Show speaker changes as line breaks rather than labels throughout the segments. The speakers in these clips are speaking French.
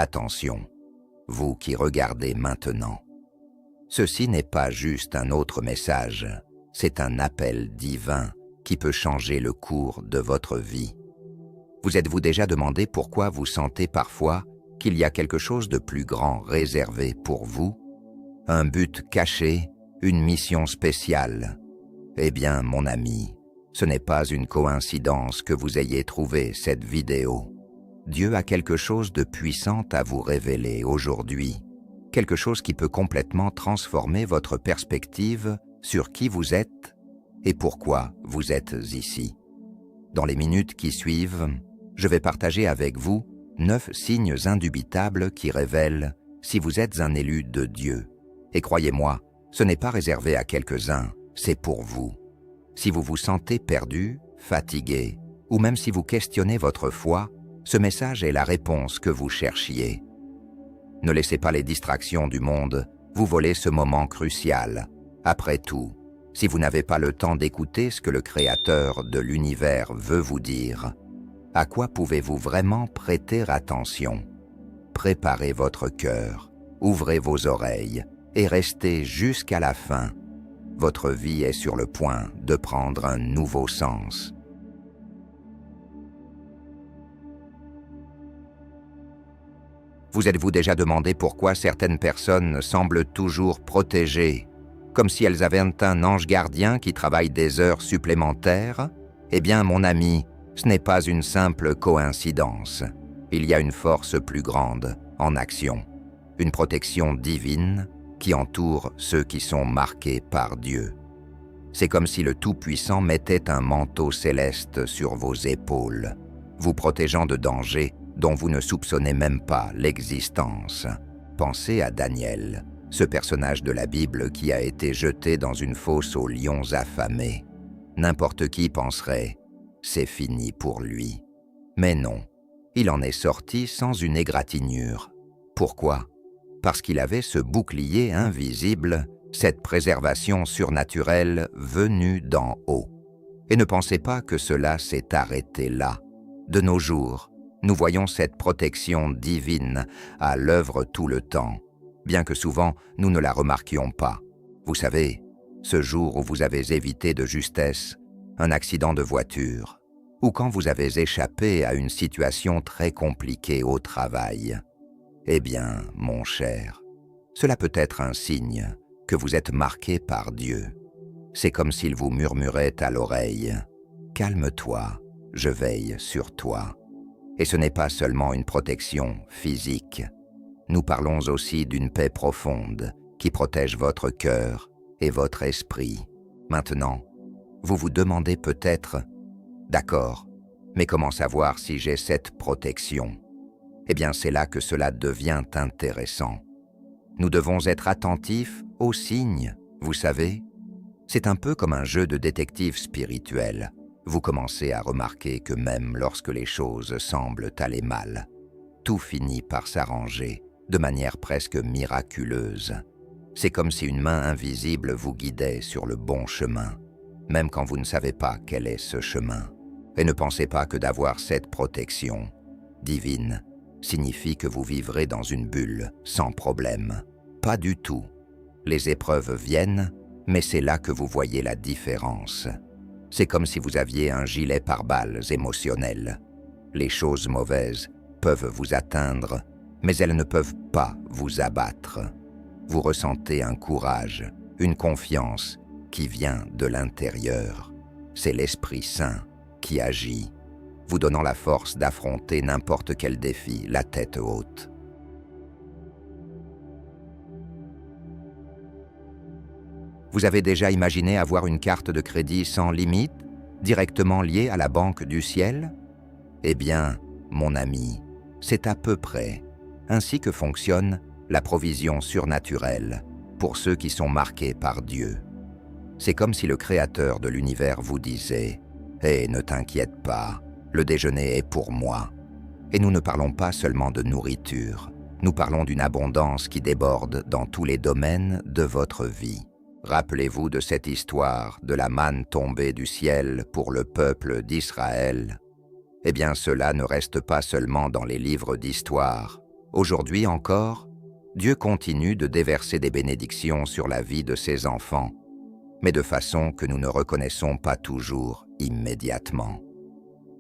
Attention, vous qui regardez maintenant. Ceci n'est pas juste un autre message, c'est un appel divin qui peut changer le cours de votre vie. Vous êtes-vous déjà demandé pourquoi vous sentez parfois qu'il y a quelque chose de plus grand réservé pour vous? Un but caché, une mission spéciale? Eh bien, mon ami, ce n'est pas une coïncidence que vous ayez trouvé cette vidéo. Dieu a quelque chose de puissant à vous révéler aujourd'hui, quelque chose qui peut complètement transformer votre perspective sur qui vous êtes et pourquoi vous êtes ici. Dans les minutes qui suivent, je vais partager avec vous 9 signes indubitables qui révèlent si vous êtes un élu de Dieu. Et croyez-moi, ce n'est pas réservé à quelques-uns, c'est pour vous. Si vous vous sentez perdu, fatigué, ou même si vous questionnez votre foi, ce message est la réponse que vous cherchiez. Ne laissez pas les distractions du monde vous voler ce moment crucial. Après tout, si vous n'avez pas le temps d'écouter ce que le Créateur de l'univers veut vous dire, à quoi pouvez-vous vraiment prêter attention? Préparez votre cœur, ouvrez vos oreilles et restez jusqu'à la fin. Votre vie est sur le point de prendre un nouveau sens. Vous êtes-vous déjà demandé pourquoi certaines personnes semblent toujours protégées, comme si elles avaient un ange gardien qui travaille des heures supplémentaires? Eh bien, mon ami, ce n'est pas une simple coïncidence. Il y a une force plus grande en action, une protection divine qui entoure ceux qui sont marqués par Dieu. C'est comme si le Tout-Puissant mettait un manteau céleste sur vos épaules, vous protégeant de dangers dont vous ne soupçonnez même pas l'existence. Pensez à Daniel, ce personnage de la Bible qui a été jeté dans une fosse aux lions affamés. N'importe qui penserait « c'est fini pour lui ». Mais non, il en est sorti sans une égratignure. Pourquoi? Parce qu'il avait ce bouclier invisible, cette préservation surnaturelle venue d'en haut. Et ne pensez pas que cela s'est arrêté là. De nos jours, nous voyons cette protection divine à l'œuvre tout le temps, bien que souvent nous ne la remarquions pas. Vous savez, ce jour où vous avez évité de justesse un accident de voiture, ou quand vous avez échappé à une situation très compliquée au travail. Eh bien, mon cher, cela peut être un signe que vous êtes marqué par Dieu. C'est comme s'il vous murmurait à l'oreille « Calme-toi, je veille sur toi ». Et ce n'est pas seulement une protection physique. Nous parlons aussi d'une paix profonde qui protège votre cœur et votre esprit. Maintenant, vous vous demandez peut-être « D'accord, mais comment savoir si j'ai cette protection ?» Eh bien, c'est là que cela devient intéressant. Nous devons être attentifs aux signes, vous savez. C'est un peu comme un jeu de détective spirituel. Vous commencez à remarquer que même lorsque les choses semblent aller mal, tout finit par s'arranger de manière presque miraculeuse. C'est comme si une main invisible vous guidait sur le bon chemin, même quand vous ne savez pas quel est ce chemin. Et ne pensez pas que d'avoir cette protection divine signifie que vous vivrez dans une bulle sans problème. Pas du tout. Les épreuves viennent, mais c'est là que vous voyez la différence. C'est comme si vous aviez un gilet pare-balles émotionnel. Les choses mauvaises peuvent vous atteindre, mais elles ne peuvent pas vous abattre. Vous ressentez un courage, une confiance qui vient de l'intérieur. C'est l'Esprit Saint qui agit, vous donnant la force d'affronter n'importe quel défi, la tête haute. Vous avez déjà imaginé avoir une carte de crédit sans limite, directement liée à la banque du ciel? Eh bien, mon ami, c'est à peu près ainsi que fonctionne la provision surnaturelle pour ceux qui sont marqués par Dieu. C'est comme si le Créateur de l'univers vous disait « Hé, ne t'inquiète pas, le déjeuner est pour moi ». Et nous ne parlons pas seulement de nourriture, nous parlons d'une abondance qui déborde dans tous les domaines de votre vie. Rappelez-vous de cette histoire de la manne tombée du ciel pour le peuple d'Israël. Eh bien, cela ne reste pas seulement dans les livres d'histoire, Aujourd'hui encore, Dieu continue de déverser des bénédictions sur la vie de ses enfants, mais de façon que nous ne reconnaissons pas toujours immédiatement.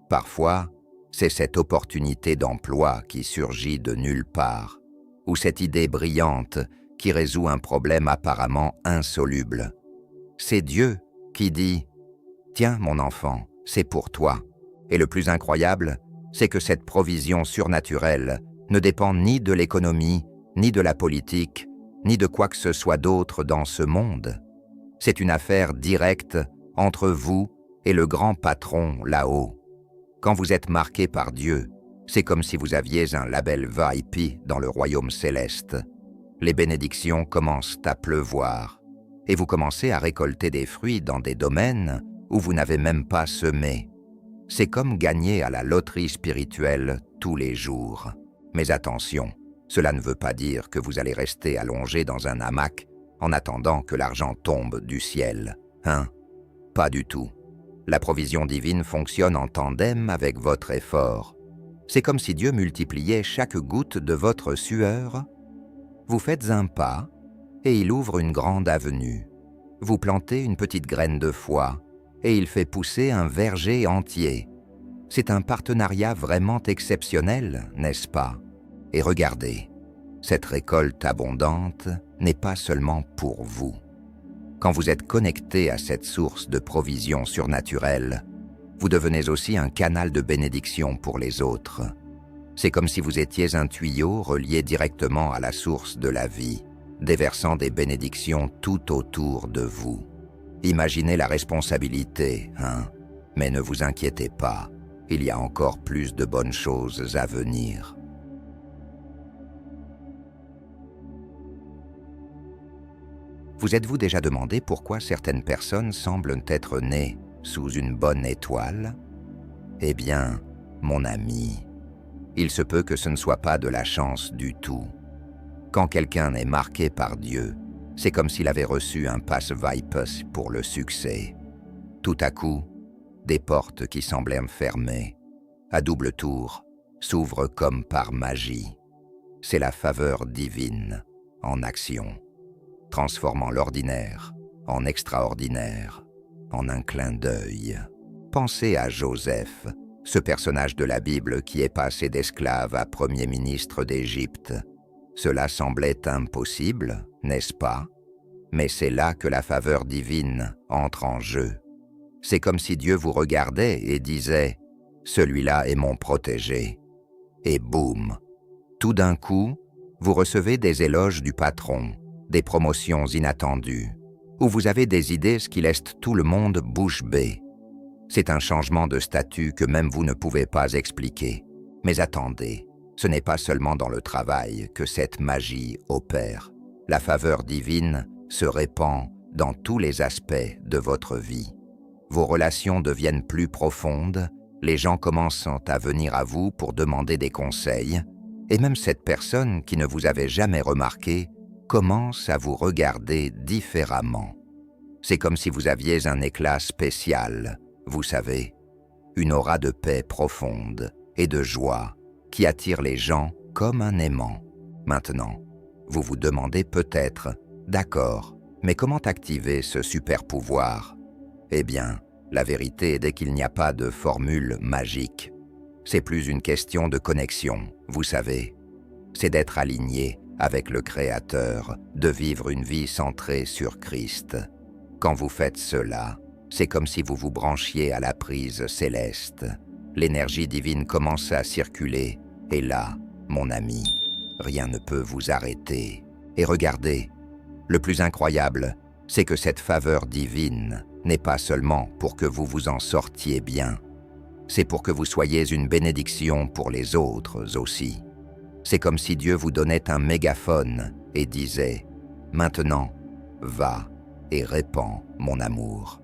Parfois, c'est cette opportunité d'emploi qui surgit de nulle part, ou cette idée brillante qui résout un problème apparemment insoluble. C'est Dieu qui dit « Tiens, mon enfant, c'est pour toi ». Et le plus incroyable, c'est que cette provision surnaturelle ne dépend ni de l'économie, ni de la politique, ni de quoi que ce soit d'autre dans ce monde. C'est une affaire directe entre vous et le grand patron là-haut. Quand vous êtes marqué par Dieu, c'est comme si vous aviez un label VIP dans le royaume céleste. Les bénédictions commencent à pleuvoir et vous commencez à récolter des fruits dans des domaines où vous n'avez même pas semé. C'est comme gagner à la loterie spirituelle tous les jours. Mais attention, cela ne veut pas dire que vous allez rester allongé dans un hamac en attendant que l'argent tombe du ciel. Pas du tout. La provision divine fonctionne en tandem avec votre effort. C'est comme si Dieu multipliait chaque goutte de votre sueur. Vous faites un pas et il ouvre une grande avenue. Vous plantez une petite graine de foi et il fait pousser un verger entier. C'est un partenariat vraiment exceptionnel, n'est-ce pas? Et regardez, cette récolte abondante n'est pas seulement pour vous. Quand vous êtes connecté à cette source de provision surnaturelle, vous devenez aussi un canal de bénédiction pour les autres. C'est comme si vous étiez un tuyau relié directement à la source de la vie, déversant des bénédictions tout autour de vous. Imaginez la responsabilité, mais ne vous inquiétez pas, il y a encore plus de bonnes choses à venir. Vous êtes-vous déjà demandé pourquoi certaines personnes semblent être nées sous une bonne étoile? Eh bien, mon ami, il se peut que ce ne soit pas de la chance du tout. Quand quelqu'un est marqué par Dieu, c'est comme s'il avait reçu un pass VIP pour le succès. Tout à coup, des portes qui semblaient fermées, à double tour, s'ouvrent comme par magie. C'est la faveur divine en action, transformant l'ordinaire en extraordinaire, en un clin d'œil. Pensez à Joseph, ce personnage de la Bible qui est passé d'esclave à premier ministre d'Égypte. Cela semblait impossible, n'est-ce pas? Mais c'est là que la faveur divine entre en jeu. C'est comme si Dieu vous regardait et disait « Celui-là est mon protégé ». Et boum! Tout d'un coup, vous recevez des éloges du patron, des promotions inattendues, ou vous avez des idées qui laissent tout le monde bouche bée. C'est un changement de statut que même vous ne pouvez pas expliquer. Mais attendez, ce n'est pas seulement dans le travail que cette magie opère. La faveur divine se répand dans tous les aspects de votre vie. Vos relations deviennent plus profondes, les gens commencent à venir à vous pour demander des conseils, et même cette personne qui ne vous avait jamais remarqué commence à vous regarder différemment. C'est comme si vous aviez un éclat spécial, vous savez, une aura de paix profonde et de joie qui attire les gens comme un aimant. Maintenant, vous vous demandez peut-être, d'accord, mais comment activer ce super pouvoir? Eh bien, la vérité est qu'il n'y a pas de formule magique. C'est plus une question de connexion, vous savez. C'est d'être aligné avec le Créateur, de vivre une vie centrée sur Christ. Quand vous faites cela, c'est comme si vous vous branchiez à la prise céleste. L'énergie divine commence à circuler, et là, mon ami, rien ne peut vous arrêter. Et regardez, le plus incroyable, c'est que cette faveur divine n'est pas seulement pour que vous vous en sortiez bien, c'est pour que vous soyez une bénédiction pour les autres aussi. C'est comme si Dieu vous donnait un mégaphone et disait « Maintenant, va et répands mon amour ».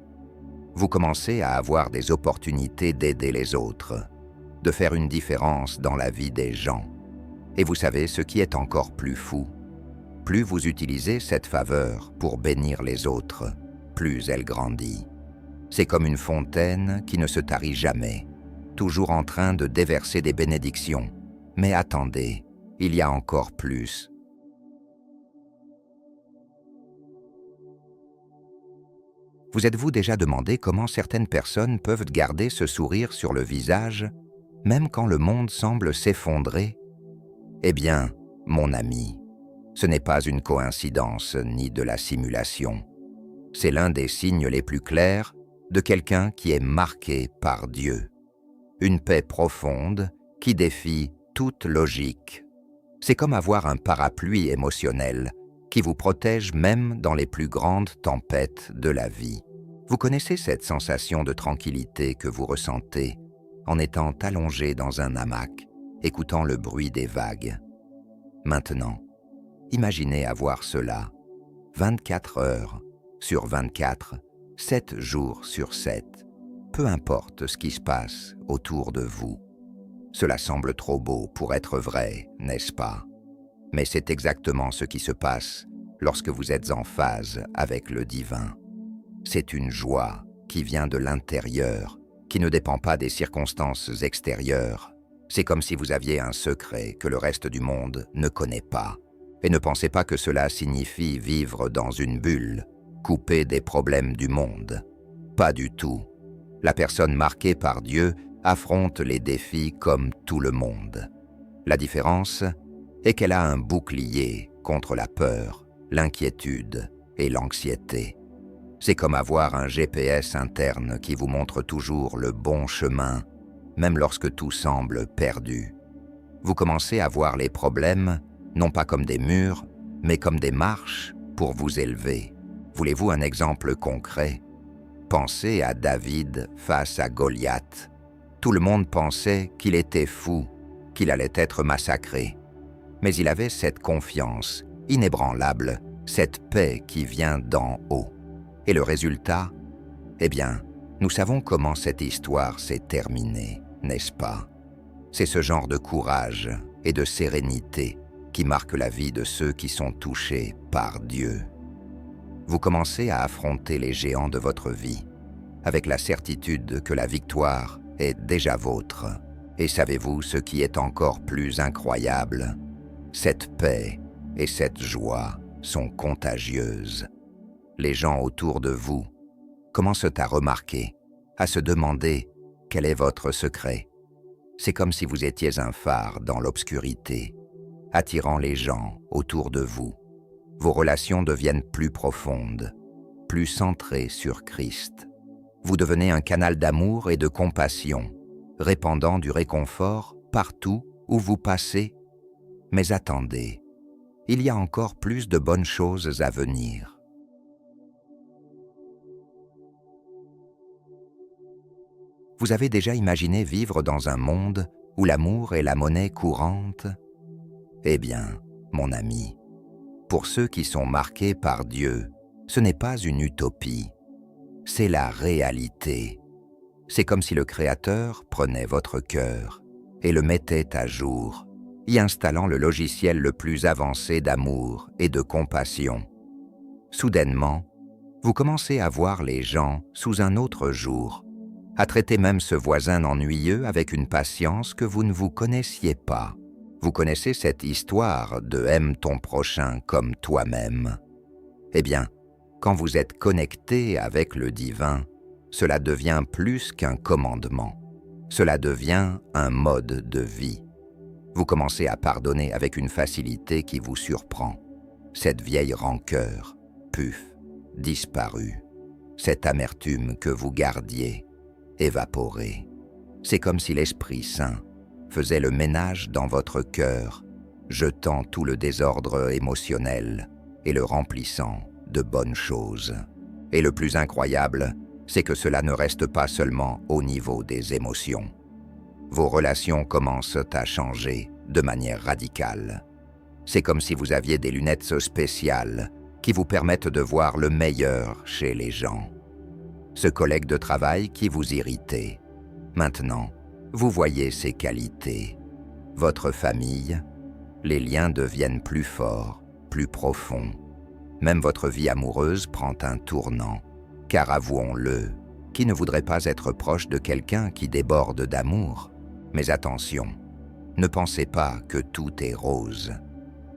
Vous commencez à avoir des opportunités d'aider les autres, de faire une différence dans la vie des gens. Et vous savez ce qui est encore plus fou? Plus vous utilisez cette faveur pour bénir les autres, plus elle grandit. C'est comme une fontaine qui ne se tarit jamais, toujours en train de déverser des bénédictions. Mais attendez, il y a encore plus. Vous êtes-vous déjà demandé comment certaines personnes peuvent garder ce sourire sur le visage, même quand le monde semble s'effondrer? Eh bien, mon ami, ce n'est pas une coïncidence ni de la simulation. C'est l'un des signes les plus clairs de quelqu'un qui est marqué par Dieu. Une paix profonde qui défie toute logique. C'est comme avoir un parapluie émotionnel qui vous protège même dans les plus grandes tempêtes de la vie. Vous connaissez cette sensation de tranquillité que vous ressentez en étant allongé dans un hamac, écoutant le bruit des vagues. Maintenant, imaginez avoir cela 24 heures sur 24, 7 jours sur 7, peu importe ce qui se passe autour de vous. Cela semble trop beau pour être vrai, n'est-ce pas? Mais c'est exactement ce qui se passe lorsque vous êtes en phase avec le divin. C'est une joie qui vient de l'intérieur, qui ne dépend pas des circonstances extérieures. C'est comme si vous aviez un secret que le reste du monde ne connaît pas. Et ne pensez pas que cela signifie vivre dans une bulle, coupé des problèmes du monde. Pas du tout. La personne marquée par Dieu affronte les défis comme tout le monde. La différence est qu'elle a un bouclier contre la peur, l'inquiétude et l'anxiété. C'est comme avoir un GPS interne qui vous montre toujours le bon chemin, même lorsque tout semble perdu. Vous commencez à voir les problèmes, non pas comme des murs, mais comme des marches pour vous élever. Voulez-vous un exemple concret? Pensez à David face à Goliath. Tout le monde pensait qu'il était fou, qu'il allait être massacré. Mais il avait cette confiance inébranlable, cette paix qui vient d'en haut. Et le résultat? Eh bien, nous savons comment cette histoire s'est terminée, n'est-ce pas? C'est ce genre de courage et de sérénité qui marque la vie de ceux qui sont touchés par Dieu. Vous commencez à affronter les géants de votre vie, avec la certitude que la victoire est déjà vôtre. Et savez-vous ce qui est encore plus incroyable? Cette paix et cette joie sont contagieuses. Les gens autour de vous commencent à remarquer, à se demander quel est votre secret. C'est comme si vous étiez un phare dans l'obscurité, attirant les gens autour de vous. Vos relations deviennent plus profondes, plus centrées sur Christ. Vous devenez un canal d'amour et de compassion, répandant du réconfort partout où vous passez. Mais attendez, il y a encore plus de bonnes choses à venir. Vous avez déjà imaginé vivre dans un monde où l'amour est la monnaie courante? Eh bien, mon ami, pour ceux qui sont marqués par Dieu, ce n'est pas une utopie, c'est la réalité. C'est comme si le Créateur prenait votre cœur et le mettait à jour, y installant le logiciel le plus avancé d'amour et de compassion. Soudainement, vous commencez à voir les gens sous un autre jour, à traiter même ce voisin ennuyeux avec une patience que vous ne vous connaissiez pas. Vous connaissez cette histoire de « aime ton prochain comme toi-même ». Eh bien, quand vous êtes connecté avec le divin, cela devient plus qu'un commandement. Cela devient un mode de vie. Vous commencez à pardonner avec une facilité qui vous surprend. Cette vieille rancœur, puf, disparue. Cette amertume que vous gardiez, évaporée. C'est comme si l'Esprit Saint faisait le ménage dans votre cœur, jetant tout le désordre émotionnel et le remplissant de bonnes choses. Et le plus incroyable, c'est que cela ne reste pas seulement au niveau des émotions. Vos relations commencent à changer de manière radicale. C'est comme si vous aviez des lunettes spéciales qui vous permettent de voir le meilleur chez les gens. Ce collègue de travail qui vous irritait, maintenant, vous voyez ses qualités. Votre famille, les liens deviennent plus forts, plus profonds. Même votre vie amoureuse prend un tournant, car avouons-le, qui ne voudrait pas être proche de quelqu'un qui déborde d'amour? Mais attention, Ne pensez pas que tout est rose.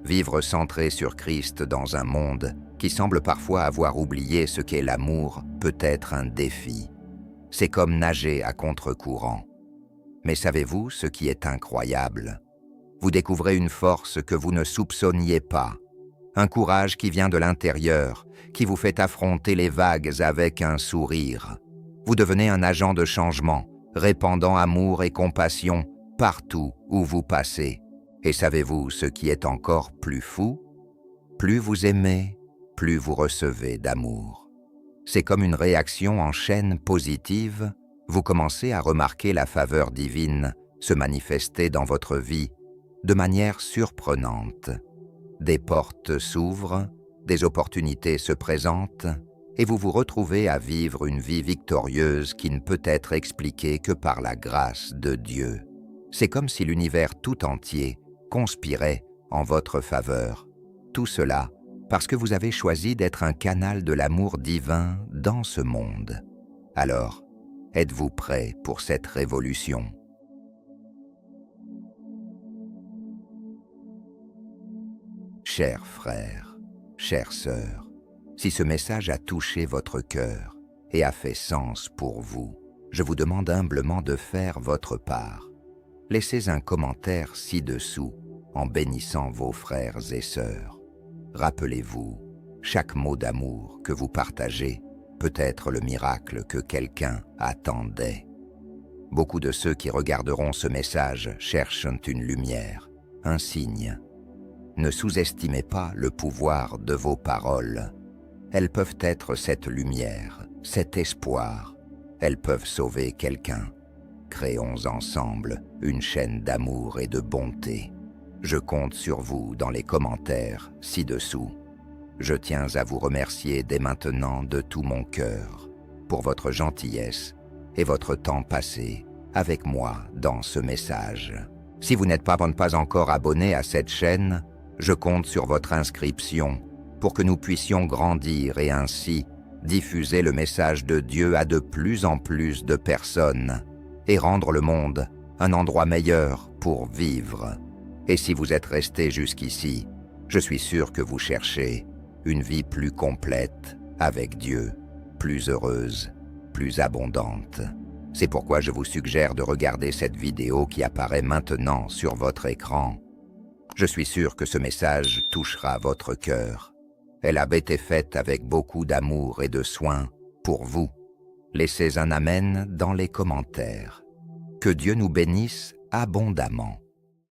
Vivre centré sur Christ dans un monde qui semble parfois avoir oublié ce qu'est l'amour peut être un défi. C'est comme nager à contre-courant. Mais savez-vous ce qui est incroyable? Vous découvrez une force que vous ne soupçonniez pas, un courage qui vient de l'intérieur, qui vous fait affronter les vagues avec un sourire. Vous devenez un agent de changement, répandant amour et compassion partout où vous passez. Et savez-vous ce qui est encore plus fou? Plus vous aimez, plus vous recevez d'amour. C'est comme une réaction en chaîne positive. Vous commencez à remarquer la faveur divine se manifester dans votre vie de manière surprenante. Des portes s'ouvrent, des opportunités se présentent, et vous vous retrouvez à vivre une vie victorieuse qui ne peut être expliquée que par la grâce de Dieu. C'est comme si l'univers tout entier conspirait en votre faveur. Tout cela parce que vous avez choisi d'être un canal de l'amour divin dans ce monde. Alors, êtes-vous prêt pour cette révolution? Chers frères, chères sœurs, si ce message a touché votre cœur et a fait sens pour vous, je vous demande humblement de faire votre part. Laissez un commentaire ci-dessous en bénissant vos frères et sœurs. Rappelez-vous, chaque mot d'amour que vous partagez peut être le miracle que quelqu'un attendait. Beaucoup de ceux qui regarderont ce message cherchent une lumière, un signe. Ne sous-estimez pas le pouvoir de vos paroles. Elles peuvent être cette lumière, cet espoir. Elles peuvent sauver quelqu'un. Créons ensemble une chaîne d'amour et de bonté. Je compte sur vous dans les commentaires ci-dessous. Je tiens à vous remercier dès maintenant de tout mon cœur pour votre gentillesse et votre temps passé avec moi dans ce message. Si vous n'êtes pas encore abonné à cette chaîne, je compte sur votre inscription pour que nous puissions grandir et ainsi diffuser le message de Dieu à de plus en plus de personnes et rendre le monde un endroit meilleur pour vivre. Et si vous êtes resté jusqu'ici, je suis sûr que vous cherchez une vie plus complète avec Dieu, plus heureuse, plus abondante. C'est pourquoi je vous suggère de regarder cette vidéo qui apparaît maintenant sur votre écran. Je suis sûr que ce message touchera votre cœur. Elle a été faite avec beaucoup d'amour et de soin pour vous. Laissez un amen dans les commentaires. Que Dieu nous bénisse abondamment.